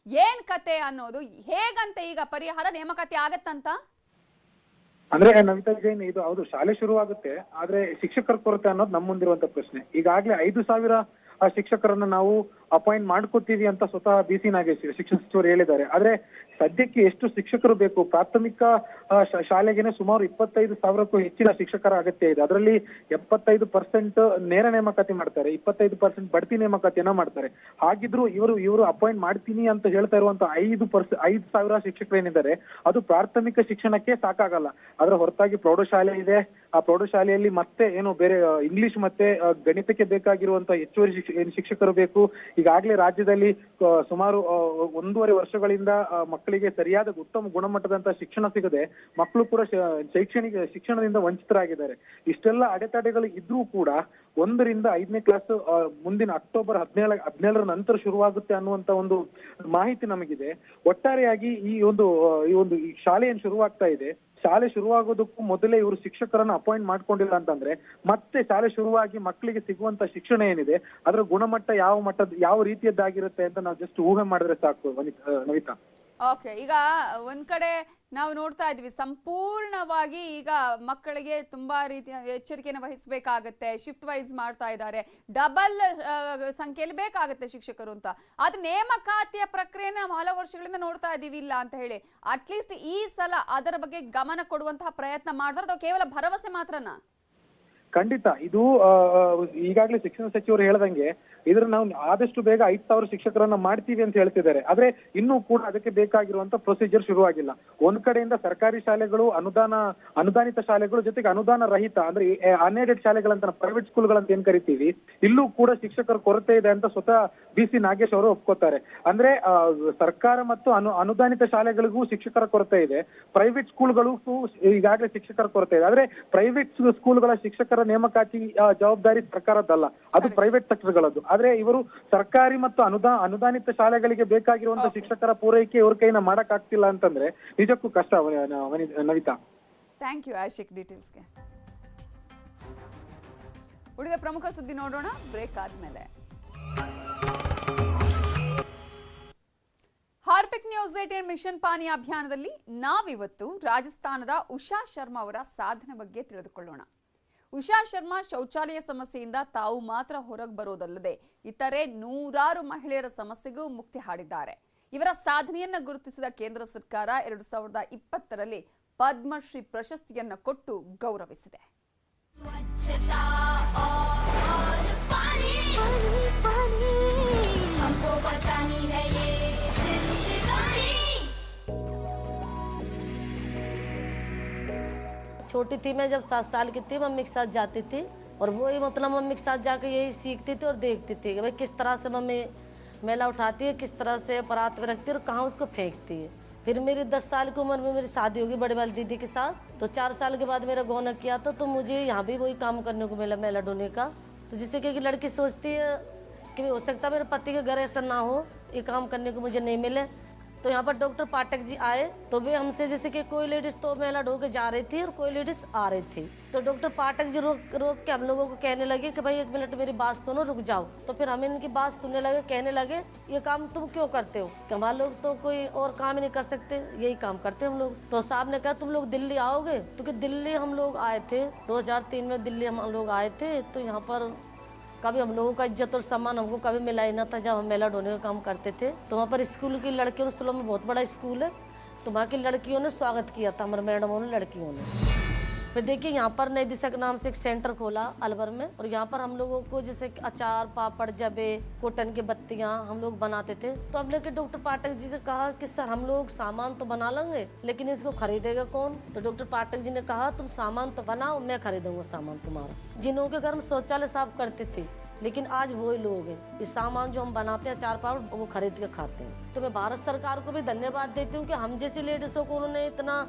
ಏನ್ ಕತೆ ಅನ್ನೋದು, ಹೇಗಂತೆ ಈಗ ಪರಿಹಾರ, ನೇಮಕಾತಿ ಆಗತ್ತಂತ? ಅಂದ್ರೆ ನವಿತಾ ಜೈನ್, ಇದು ಹೌದು, ಶಾಲೆ ಶುರುವಾಗುತ್ತೆ, ಆದ್ರೆ ಶಿಕ್ಷಕರ ಕೊರತೆ ಅನ್ನೋದು ನಮ್ಮ ಮುಂದಿರುವಂತ ಪ್ರಶ್ನೆ. ಈಗಾಗಲೇ 5,000 ಶಿಕ್ಷಕರನ್ನ ನಾವು ಅಪಾಯಿಂಟ್ ಮಾಡ್ಕೋತೀವಿ ಅಂತ ಸ್ವತಃ BC ನಾಗೇಶ್ ಶಿಕ್ಷಣ ಸಚಿವರು ಹೇಳಿದ್ದಾರೆ. ಆದ್ರೆ ಸದ್ಯಕ್ಕೆ ಎಷ್ಟು ಶಿಕ್ಷಕರು ಬೇಕು? ಪ್ರಾಥಮಿಕ ಶಾಲೆಗೆನೆ ಸುಮಾರು 25,000ಕ್ಕೂ ಹೆಚ್ಚಿನ ಶಿಕ್ಷಕರ ಅಗತ್ಯ ಇದೆ. ಅದರಲ್ಲಿ 75% ನೇರ ನೇಮಕಾತಿ ಮಾಡ್ತಾರೆ, 25% ಬಡ್ತಿ ನೇಮಕಾತಿಯನ್ನ ಮಾಡ್ತಾರೆ. ಹಾಗಿದ್ರು ಇವರು ಅಪಾಯಿಂಟ್ ಮಾಡ್ತೀನಿ ಅಂತ ಹೇಳ್ತಾ ಇರುವಂತ 5,000 ಶಿಕ್ಷಕರು ಏನಿದ್ದಾರೆ ಅದು ಪ್ರಾಥಮಿಕ ಶಿಕ್ಷಣಕ್ಕೆ ಸಾಕಾಗಲ್ಲ. ಅದರ ಹೊರತಾಗಿ ಪ್ರೌಢಶಾಲೆ ಇದೆ. ಆ ಪ್ರೌಢಶಾಲೆಯಲ್ಲಿ ಮತ್ತೆ ಏನು ಬೇರೆ ಇಂಗ್ಲಿಷ್ ಮತ್ತೆ ಗಣಿತಕ್ಕೆ ಬೇಕಾಗಿರುವಂತ ಹೆಚ್ಚುವರಿ ಶಿಕ್ಷಕರು ಬೇಕು. ಈಗಾಗಲೇ ರಾಜ್ಯದಲ್ಲಿ ಸುಮಾರು 1.5 ವರ್ಷಗಳಿಂದ ಮಕ್ಕಳಿಗೆ ಸರಿಯಾದ ಉತ್ತಮ ಗುಣಮಟ್ಟದಂತ ಶಿಕ್ಷಣ ಸಿಗದೆ ಮಕ್ಕಳು ಕೂಡ ಶೈಕ್ಷಣಿಕ ಶಿಕ್ಷಣದಿಂದ ವಂಚಿತರಾಗಿದ್ದಾರೆ. ಇಷ್ಟೆಲ್ಲ ಅಡೆತಡೆಗಳು ಇದ್ರೂ ಕೂಡ 1ರಿಂದ 5ನೇ ಕ್ಲಾಸ್ ಮುಂದಿನ ಅಕ್ಟೋಬರ್ 17ರ ನಂತರ ಶುರುವಾಗುತ್ತೆ ಅನ್ನುವಂತ ಒಂದು ಮಾಹಿತಿ ನಮಗಿದೆ. ಒಟ್ಟಾರೆಯಾಗಿ ಈ ಒಂದು ಶಾಲೆ ಏನ್ ಶುರುವಾಗ್ತಾ ಇದೆ, ಶಾಲೆ ಶುರುವಾಗೋದಕ್ಕೂ ಮೊದಲೇ ಇವರು ಶಿಕ್ಷಕರನ್ನ ಅಪಾಯಿಂಟ್ ಮಾಡ್ಕೊಂಡಿಲ್ಲ ಅಂತಂದ್ರೆ ಮತ್ತೆ ಶಾಲೆ ಶುರುವಾಗಿ ಮಕ್ಕಳಿಗೆ ಸಿಗುವಂತ ಶಿಕ್ಷಣ ಏನಿದೆ ಅದರ ಗುಣಮಟ್ಟ ಯಾವ ರೀತಿಯದ್ದಾಗಿರುತ್ತೆ ಅಂತ ನಾವು ಜಸ್ಟ್ ಊಹೆ ಮಾಡಿದ್ರೆ ಸಾಕು ನವಿತಾ. ಓಕೆ, ಈಗ ಒಂದ್ ಕಡೆ ನಾವು ನೋಡ್ತಾ ಇದ್ವಿ, ಸಂಪೂರ್ಣವಾಗಿ ಈಗ ಮಕ್ಕಳಿಗೆ ತುಂಬಾ ರೀತಿಯ ಎಚ್ಚರಿಕೆಯನ್ನು ವಹಿಸಬೇಕಾಗತ್ತೆ. ಶಿಫ್ಟ್ ವೈಸ್ ಮಾಡ್ತಾ ಇದ್ದಾರೆ, ಡಬಲ್ ಸಂಖ್ಯೆಯಲ್ಲಿ ಬೇಕಾಗತ್ತೆ ಶಿಕ್ಷಕರು ಅಂತ. ಆದ್ರೆ ನೇಮಕಾತಿಯ ಪ್ರಕ್ರಿಯೆನ ನಾವು ಹಲವು ವರ್ಷಗಳಿಂದ ನೋಡ್ತಾ ಇದೀವಿ, ಇಲ್ಲ ಅಂತ ಹೇಳಿ. ಅಟ್ಲೀಸ್ಟ್ ಈ ಸಲ ಅದರ ಬಗ್ಗೆ ಗಮನ ಕೊಡುವಂತಹ ಪ್ರಯತ್ನ ಮಾಡಿದ್ರೆ ಅದು ಕೇವಲ ಭರವಸೆ ಮಾತ್ರನಾ? ಖಂಡಿತ. ಇದು ಈಗಾಗಲೇ ಶಿಕ್ಷಣ ಸಚಿವರು ಹೇಳ್ದಂಗೆ ಇದ್ರ ನಾವು ಆದಷ್ಟು ಬೇಗ 5,000 ಶಿಕ್ಷಕರನ್ನ ಮಾಡ್ತೀವಿ ಅಂತ ಹೇಳ್ತಿದ್ದಾರೆ. ಆದ್ರೆ ಇನ್ನೂ ಕೂಡ ಅದಕ್ಕೆ ಬೇಕಾಗಿರುವಂತ ಪ್ರೊಸೀಜರ್ ಶುರುವಾಗಿಲ್ಲ. ಒಂದ್ ಕಡೆಯಿಂದ ಸರ್ಕಾರಿ ಶಾಲೆಗಳು, ಅನುದಾನಿತ ಶಾಲೆಗಳು, ಜೊತೆಗೆ ಅನುದಾನ ರಹಿತ ಅಂದ್ರೆ ಅನ್ಎಡೆಡ್ ಶಾಲೆಗಳಂತ ಪ್ರೈವೇಟ್ ಸ್ಕೂಲ್ಗಳಂತ ಏನ್ ಕರಿತೀವಿ, ಇಲ್ಲೂ ಕೂಡ ಶಿಕ್ಷಕರ ಕೊರತೆ ಇದೆ ಅಂತ ಸ್ವತಃ BC ನಾಗೇಶ್ ಅವರು ಒಪ್ಕೋತಾರೆ. ಅಂದ್ರೆ ಸರ್ಕಾರ ಮತ್ತು ಅನುದಾನಿತ ಶಾಲೆಗಳಿಗೂ ಶಿಕ್ಷಕರ ಕೊರತೆ ಇದೆ, ಪ್ರೈವೇಟ್ ಸ್ಕೂಲ್ಗಳಿಗೂ ಈಗಾಗಲೇ ಶಿಕ್ಷಕರ ಕೊರತೆ ಇದೆ. ಆದ್ರೆ ಪ್ರೈವೇಟ್ ಸ್ಕೂಲ್ಗಳ ಶಿಕ್ಷಕರ ನೇಮಕಾತಿ ಜವಾಬ್ದಾರಿ ಸರ್ಕಾರದ್ದಲ್ಲ, ಅದು ಪ್ರೈವೇಟ್ ಸೆಕ್ಟರ್ಗಳದ್ದು. ಆದ್ರೆ ಇವರು ಸರ್ಕಾರಿ ಮತ್ತು ಅನುದಾನಿತ ಶಾಲೆಗಳಿಗೆ ಬೇಕಾಗಿರುವಂತಹ ಶಿಕ್ಷಕರ ಪೂರೈಕೆ ಇವ್ರ ಕೈನ ಮಾಡಕ್ ಆಗ್ತಿಲ್ಲ ಅಂತಂದ್ರೆ ನಿಜಕ್ಕೂ ಕಷ್ಟ ನವಿತಾ. ಥ್ಯಾಂಕ್ ಯು ಆಶಿಕ್ ಡೀಟೇಲ್ಸ್ಗೆ. ಉಳಿದ ಪ್ರಮುಖ ಸುದ್ದಿ ನೋಡೋಣ ಬ್ರೇಕ್ ಆದ್ಮೇಲೆ. ಹಾರ್ಪಿಕ್ ನ್ಯೂಸ್ 18 ಮಿಷನ್ ಪಾನಿ ಅಭಿಯಾನದಲ್ಲಿ ನಾವಿವತ್ತು ರಾಜಸ್ಥಾನದ ಉಷಾ ಶರ್ಮಾ ಅವರ ಸಾಧನೆ ಬಗ್ಗೆ ತಿಳಿದುಕೊಳ್ಳೋಣ. ಉಷಾ ಶರ್ಮಾ ಶೌಚಾಲಯ ಸಮಸ್ಯೆಯಿಂದ ತಾವು ಮಾತ್ರ ಹೊರಗೆ ಬರೋದಲ್ಲದೆ ಇತರೆ ನೂರಾರು ಮಹಿಳೆಯರ ಸಮಸ್ಯೆಗೂ ಮುಕ್ತಿ ಹಾಡಿದ್ದಾರೆ. ಇವರ ಸಾಧನೆಯನ್ನ ಗುರುತಿಸಿದ ಕೇಂದ್ರ ಸರ್ಕಾರ 2020ರಲ್ಲಿ ಪದ್ಮಶ್ರೀ ಪ್ರಶಸ್ತಿಯನ್ನ ಕೊಟ್ಟು ಗೌರವಿಸಿದೆ. छोटी थी मैं, जब 7 साल की थी मम्मी के साथ जाती थी और वही मतलब मम्मी के साथ जाकर यही सीखती थी और देखती थी कि भाई किस तरह से मम्मी मेला उठाती है, किस तरह से परात में रखती है और कहाँ उसको फेंकती है। फिर मेरी 10 साल की उम्र में मेरी शादी होगी बड़ी वाली दीदी के साथ, तो 4 साल के बाद मेरा गौना किया था, तो मुझे यहाँ भी वही काम करने को मिला मेला ढोने का। तो जिससे कि लड़की सोचती है कि हो सकता है मेरे पति के घर ऐसा ना हो, ये काम करने को मुझे नहीं मिले। तो यहाँ पर डॉक्टर पाठक जी आए तो वे हमसे जैसे कि कोई लेडीज तो मेला ढो के जा रही थी और कोई लेडीज आ रही थी, तो डॉक्टर पाठक जी रोक के हम लोगों को कहने लगे कि भाई 1 मिनट मेरी बात सुनो, रुक जाओ। तो फिर हम इनकी बात सुनने लगे, कहने लगे ये काम तुम क्यों करते हो, कि हमारे लोग तो कोई और काम ही नहीं कर सकते, यही काम करते हम लोग। तो साहब ने कहा तुम लोग दिल्ली आओगे, क्योंकि दिल्ली हम लोग आए थे 2003 में, दिल्ली हम लोग आए थे। तो यहाँ पर कभी हम लोगों का इज्जत और सम्मान हमको कभी मिला ही ना था जब हम मेला ढोने का काम करते थे। तो वहाँ पर स्कूल की लड़कियों ने, स्कूलों में बहुत बड़ा स्कूल है, तो वहाँ की लड़कियों ने स्वागत किया था, हमारे मैडमों ने, लड़कियों ने। फिर देखिए यहाँ पर नई दिशा के नाम से एक सेंटर खोला अलवर में, और यहाँ पर हम लोगों को जैसे अचार, पापड़, जबे, कॉटन की बत्तियाँ हम लोग बनाते थे। तो हमने के डॉक्टर पाठक जी से कहा कि सर हम लोग सामान तो बना लेंगे लेकिन इसको खरीदेगा कौन। तो डॉक्टर पाठक जी ने कहा तुम सामान तो बनाओ, मैं खरीदूंगा सामान तुम्हारा। जिन्हों के घर में शौचालय साफ करते थे, लेकिन आज वही लोग हैं इस सामान जो हम बनाते हैं अचार पापड़ वो खरीद के खाते हैं। तो मैं भारत सरकार को भी धन्यवाद देती हूँ कि हम जैसी लेडीजों को उन्होंने इतना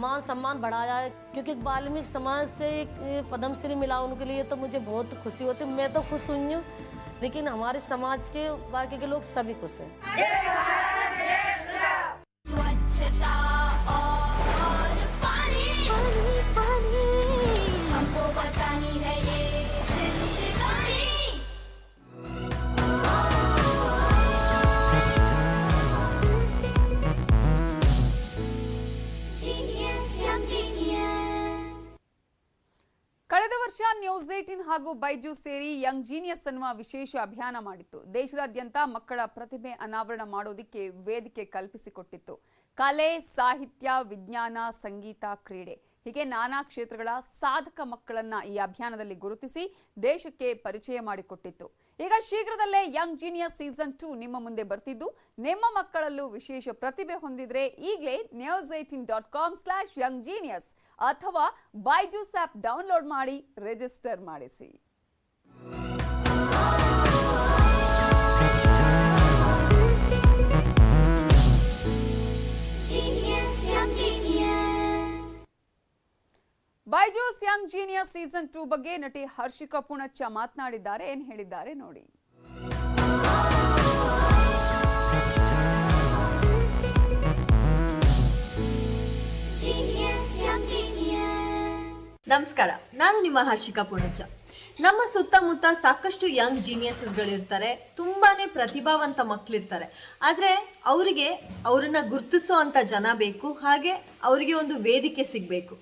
मान सम्मान बढ़ाया है, क्योंकि वाल्मीकि समाज से एक पद्मश्री मिला उनके लिए, तो मुझे बहुत खुशी होती है। मैं तो खुश हुई हूँ, लेकिन हमारे समाज के बाकी के लोग सभी खुश हैं। ಕಳೆದ ವರ್ಷ ನ್ಯೂಸ್ 18 ಹಾಗೂ ಬೈಜು ಸೇರಿ ಯಂಗ್ ಜೀನಿಯಸ್ ಅನ್ನುವ ವಿಶೇಷ ಅಭಿಯಾನ ಮಾಡಿತ್ತು. ದೇಶದಾದ್ಯಂತ ಮಕ್ಕಳ ಪ್ರತಿಭೆ ಅನಾವರಣ ಮಾಡೋದಕ್ಕೆ ವೇದಿಕೆ ಕಲ್ಪಿಸಿಕೊಟ್ಟಿತ್ತು. ಕಲೆ, ಸಾಹಿತ್ಯ, ವಿಜ್ಞಾನ, ಸಂಗೀತ, ಕ್ರೀಡೆ ಹೀಗೆ ನಾನಾ ಕ್ಷೇತ್ರಗಳ ಸಾಧಕ ಮಕ್ಕಳನ್ನ ಈ ಅಭಿಯಾನದಲ್ಲಿ ಗುರುತಿಸಿ ದೇಶಕ್ಕೆ ಪರಿಚಯ ಮಾಡಿಕೊಟ್ಟಿತ್ತು. ಈಗ ಶೀಘ್ರದಲ್ಲೇ ಯಂಗ್ ಜೀನಿಯಸ್ ಸೀಸನ್ 2 ನಿಮ್ಮ ಮುಂದೆ ಬರ್ತಿದ್ದು, ನಿಮ್ಮ ಮಕ್ಕಳಲ್ಲೂ ವಿಶೇಷ ಪ್ರತಿಭೆ ಹೊಂದಿದ್ರೆ ಈಗಲೇ news18.com/younggenius ಅಥವಾ ಬೈಜೂಸ್ ಆಪ್ ಡೌನ್ಲೋಡ್ ಮಾಡಿ ರಿಜಿಸ್ಟರ್ ಮಾಡಿಸಿ. ಬೈಜೂಸ್ ಯಂಗ್ ಜೀನಿಯಸ್ ಸೀಸನ್ 2 ಬಗ್ಗೆ ನಟಿ ಹರ್ಷಿಕಾ ಪೂಣಚ್ಚ ಮಾತನಾಡಿದ್ದಾರೆ. ಏನ್ ಹೇಳಿದ್ದಾರೆ ನೋಡಿ. ನಮಸ್ಕಾರ, ನಾನು ನಿಮ್ಮ ಹರ್ಷಿಕಾ ಪೂಣಚ್ಚ. ನಮ್ಮ ಸುತ್ತಮುತ್ತ ಸಾಕಷ್ಟು ಯಂಗ್ ಜೀನಿಯಸ್ಗಳಿರ್ತಾರೆ, ತುಂಬಾನೇ ಪ್ರತಿಭಾವಂತ ಮಕ್ಕಳಿರ್ತಾರೆ. ಆದ್ರೆ ಅವ್ರನ್ನ ಗುರುತಿಸೋ ಅಂತ ಜನ ಬೇಕು, ಹಾಗೆ ಅವರಿಗೆ ಒಂದು ವೇದಿಕೆ ಸಿಗಬೇಕು.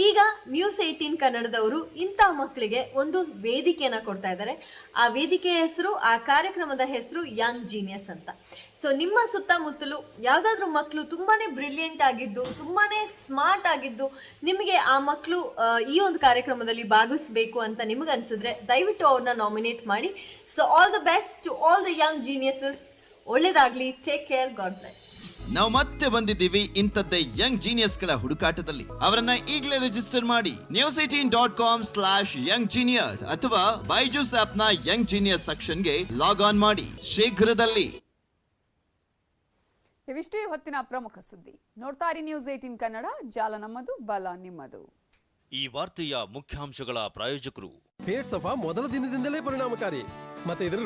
ಈಗ ನ್ಯೂಸ್ 18 ಕನ್ನಡದವರು ಇಂತಹ ಮಕ್ಕಳಿಗೆ ಒಂದು ವೇದಿಕೆಯನ್ನ ಕೊಡ್ತಾ ಇದ್ದಾರೆ. ಆ ವೇದಿಕೆಯ ಹೆಸರು, ಆ ಕಾರ್ಯಕ್ರಮದ ಹೆಸರು ಯಂಗ್ ಜೀನಿಯಸ್ ಅಂತ. ಸೊ ನಿಮ್ಮ ಸುತ್ತಮುತ್ತಲು ಯಾವ್ದಾದ್ರು ಮಕ್ಕಳು ತುಂಬಾನೇ ಬ್ರಿಲಿಯಂಟ್ ಆಗಿದ್ದು, ತುಂಬಾನೇ ಸ್ಮಾರ್ಟ್ ಆಗಿದ್ದು, ನಿಮಗೆ ಆ ಮಕ್ಕಳು ಈ ಒಂದು ಕಾರ್ಯಕ್ರಮದಲ್ಲಿ ಭಾಗವಹಿಸಬೇಕು ಅಂತ ನಿಮಗೆ ಅನ್ಸಿದ್ರೆ ದಯವಿಟ್ಟು ಅವ್ರನ್ನ ನಾಮಿನೇಟ್ ಮಾಡಿ. So all the best to all the young geniuses. ಒಳ್ಳೇದಾಗ್ಲಿ. Take care. God bless. ನಾವು ಮತ್ತೆ ಬಂದಿದ್ದೀವಿ ಇಂಥದ್ದೇ ಯಂಗ್ ಜೀನಿಯಸ್ಗಳ ಹುಡುಕಾಟದಲ್ಲಿ. ಅವರನ್ನ ಈಗಲೇ ರಿಜಿಸ್ಟರ್ ಮಾಡಿ news18.com/younggenius ಅಥವಾ ಬೈಜೂಸ್ ಆಪ್ ನ ಯಂಗ್ ಜೀನಿಯಸ್ ಸೆಕ್ಷನ್ಗೆ ಲಾಗ್ ಆನ್ ಮಾಡಿ ಶೀಘ್ರದಲ್ಲಿ. ಇವಿಷ್ಟೇ ಹೊತ್ತಿನ ಪ್ರಮುಖ ಸುದ್ದಿ. ನೋಡ್ತಾ ಇರಿ ನ್ಯೂಸ್ 18 ಕನ್ನಡ, ಜಾಲ ನಮ್ಮದು, ಬಲ ನಿಮ್ಮದು. ಈ ವಾರ್ತೆಯ ಮುಖ್ಯಾಂಶಗಳ ಪ್ರಾಯೋಜಕರು ಹೇರ್ ಸಫಾ ಮೊದಲ ದಿನದಿಂದಲೇ ಪರಿಣಾಮಕಾರಿ, ಮತ್ತೆ ಇದರ